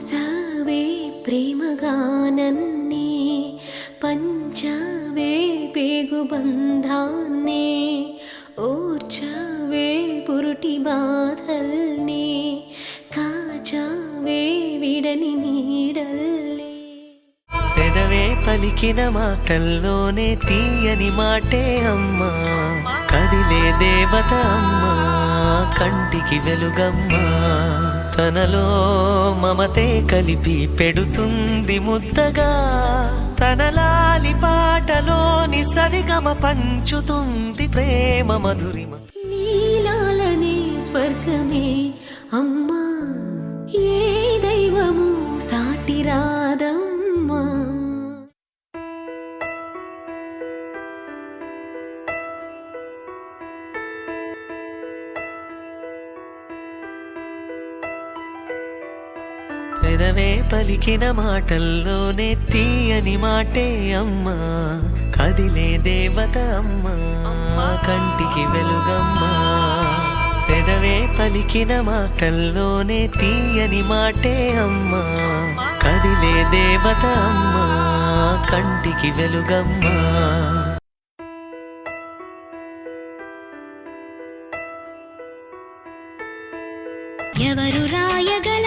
మోసావే ప్రేమగానన్నే పంచావే పేగుబంధాన్నే ఓర్చావే పురుటి బాధల్నే కాచావే విడని నీడల్లే పెదవే పలికిన మాటల్లోనే తీయని మాటే అమ్మా కదిలే దేవత అమ్మా కంటికి వెలుగమ్మా తనలో మమతే కలిపి పెడుతుంది ముద్దగా తనలాలి పాటలోని సరిగమ పంచుతుంది ప్రేమ మధురిమ నీలాలనే స్వర్గమే అమ్మా ఏ దైవము సాటి రాదమ్మా పెదవే పలికిన మాటల్లోనే తీయని మాటే అమ్మా కదిలే దేవత అమ్మా కంటికి వెలుగమ్మా పెదవే పలికిన మాటల్లోనే తీయని మాటే అమ్మా కదిలే దేవత అమ్మా కంటికి వెలుగమ్మా ఎవరు రాయగల